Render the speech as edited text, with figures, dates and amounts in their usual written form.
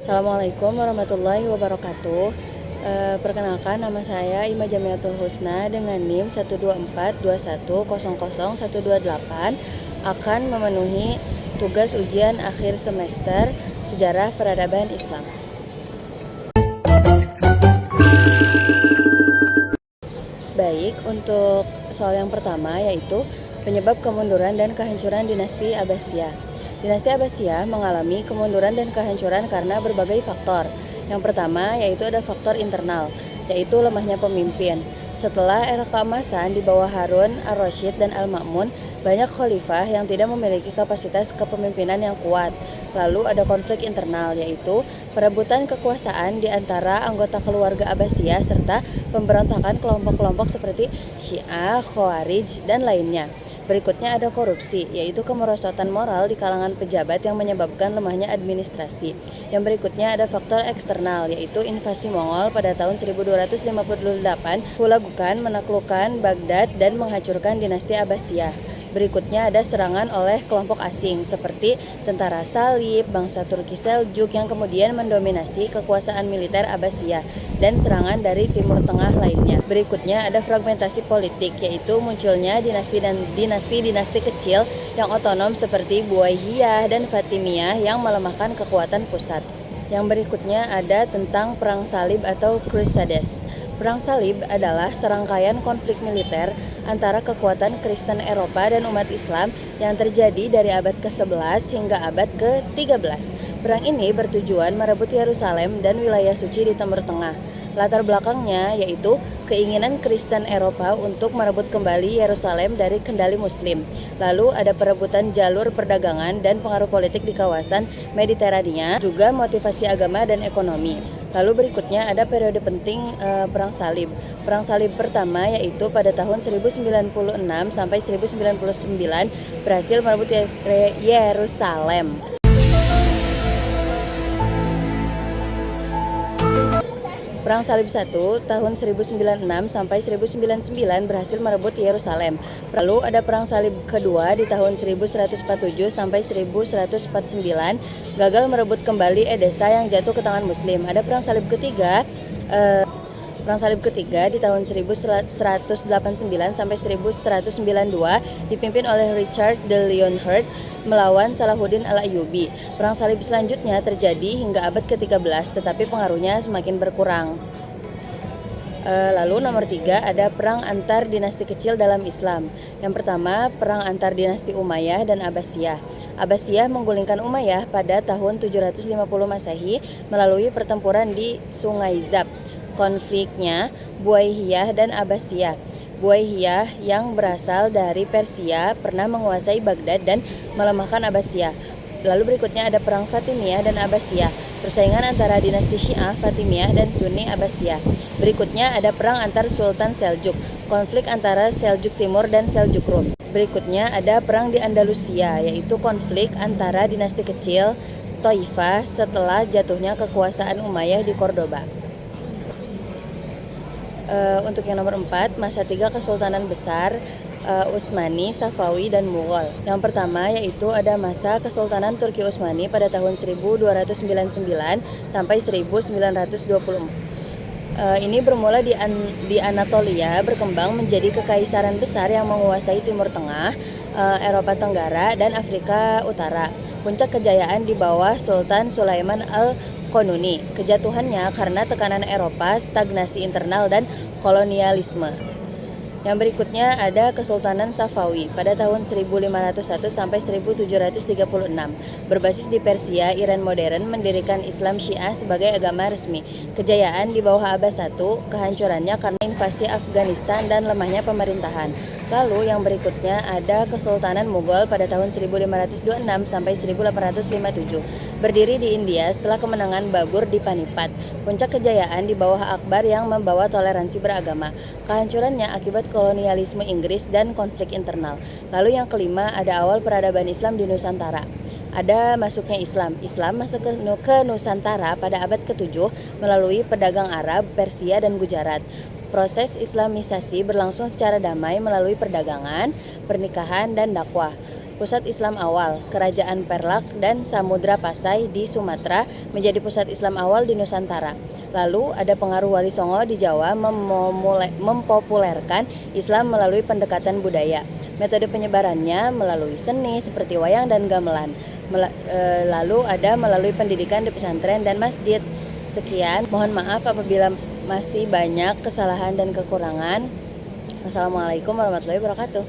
Assalamualaikum warahmatullahi wabarakatuh. Perkenalkan, nama saya Ima Jamiatul Husna dengan NIM 12421000128 akan memenuhi tugas ujian akhir semester Sejarah Peradaban Islam. Baik, untuk soal yang pertama yaitu penyebab kemunduran dan kehancuran dinasti Abbasiyah. Dinasti Abbasiyah mengalami kemunduran dan kehancuran karena berbagai faktor. Yang pertama yaitu ada faktor internal, yaitu lemahnya pemimpin. Setelah era keemasan di bawah Harun ar-Rasyid dan Al-Ma'mun, banyak khalifah yang tidak memiliki kapasitas kepemimpinan yang kuat. Lalu ada konflik internal, yaitu perebutan kekuasaan di antara anggota keluarga Abbasiyah serta pemberontakan kelompok-kelompok seperti Syiah, Khawarij, dan lainnya. Berikutnya ada korupsi, yaitu kemerosotan moral di kalangan pejabat yang menyebabkan lemahnya administrasi. Yang berikutnya ada faktor eksternal, yaitu invasi Mongol pada tahun 1258 Hulagukan menaklukkan Baghdad dan menghancurkan dinasti Abbasiyah. Berikutnya ada serangan oleh kelompok asing seperti tentara Salib, bangsa Turki Seljuk yang kemudian mendominasi kekuasaan militer Abbasiyah dan serangan dari Timur Tengah lainnya. Berikutnya ada fragmentasi politik, yaitu munculnya dinasti kecil yang otonom seperti Buwaihiyah dan Fatimiyah yang melemahkan kekuatan pusat. Yang berikutnya ada tentang Perang Salib atau Crusades. Perang Salib adalah serangkaian konflik militer antara kekuatan Kristen Eropa dan umat Islam yang terjadi dari abad ke-11 hingga abad ke-13. Perang ini bertujuan merebut Yerusalem dan wilayah suci di Timur Tengah. Latar belakangnya yaitu keinginan Kristen Eropa untuk merebut kembali Yerusalem dari kendali Muslim. Lalu ada perebutan jalur perdagangan dan pengaruh politik di kawasan Mediterania, juga motivasi agama dan ekonomi. Lalu berikutnya ada periode penting Perang Salib. Perang Salib pertama yaitu pada tahun 1096 sampai 1099 berhasil merebut Yerusalem. Perang Salib I tahun 1096 sampai 1099 berhasil merebut Yerusalem. Lalu ada Perang Salib kedua di tahun 1147 sampai 1149 gagal merebut kembali Edessa yang jatuh ke tangan Muslim. Ada Perang Salib ketiga di tahun 1189 sampai 1192 dipimpin oleh Richard de Lionheart melawan Salahuddin al-Ayyubi. Perang Salib selanjutnya terjadi hingga abad ke-13 tetapi pengaruhnya semakin berkurang. Lalu nomor 3 ada perang antar dinasti kecil dalam Islam. Yang pertama, perang antar dinasti Umayyah dan Abbasiyah. Abbasiyah menggulingkan Umayyah pada tahun 750 Masehi melalui pertempuran di Sungai Zab. Konfliknya Buwaihiyah dan Abbasiyah. Buwaihiyah yang berasal dari Persia pernah menguasai Baghdad dan melemahkan Abbasiyah. Lalu berikutnya ada perang Fatimiyah dan Abbasiyah. Persaingan antara dinasti Syiah, Fatimiyah, dan Sunni Abbasiyah. Berikutnya ada perang antar Sultan Seljuk, konflik antara Seljuk Timur dan Seljuk Rum. Berikutnya ada perang di Andalusia, yaitu konflik antara dinasti kecil Taifah setelah jatuhnya kekuasaan Umayyah di Cordoba. Untuk yang nomor 4, masa 3 kesultanan besar Utsmani, Safawi, dan Mughal. Yang pertama yaitu ada masa Kesultanan Turki Utsmani pada tahun 1299 sampai 1924. Ini bermula di Anatolia, berkembang menjadi kekaisaran besar yang menguasai Timur Tengah, Eropa Tenggara, dan Afrika Utara. Puncak kejayaan di bawah Sultan Sulaiman al-Qanuni. Kejatuhannya karena tekanan Eropa, stagnasi internal, dan kolonialisme. Yang berikutnya ada Kesultanan Safawi pada tahun 1501 sampai 1736. Berbasis di Persia, Iran modern, mendirikan Islam Syiah sebagai agama resmi. Kejayaan di bawah Abbas I, kehancurannya karena invasi Afghanistan dan lemahnya pemerintahan. Lalu yang berikutnya ada Kesultanan Mughal pada tahun 1526 sampai 1857. Berdiri di India setelah kemenangan Babur di Panipat. Puncak kejayaan di bawah Akbar yang membawa toleransi beragama. Kehancurannya akibat kolonialisme Inggris dan konflik internal. Lalu yang kelima ada awal peradaban Islam di Nusantara. Ada masuknya Islam. Islam masuk ke Nusantara pada abad ke-7 melalui pedagang Arab, Persia, dan Gujarat. Proses Islamisasi berlangsung secara damai melalui perdagangan, pernikahan, dan dakwah. pusat Islam awal. Kerajaan Perlak dan Samudra Pasai di Sumatera menjadi pusat Islam awal di Nusantara. Lalu ada pengaruh Wali Songo di Jawa mempopulerkan Islam melalui pendekatan budaya. Metode penyebarannya melalui seni seperti wayang dan gamelan. Lalu ada melalui pendidikan di pesantren dan masjid. Sekian, mohon maaf apabila masih banyak kesalahan dan kekurangan. Wassalamualaikum warahmatullahi wabarakatuh.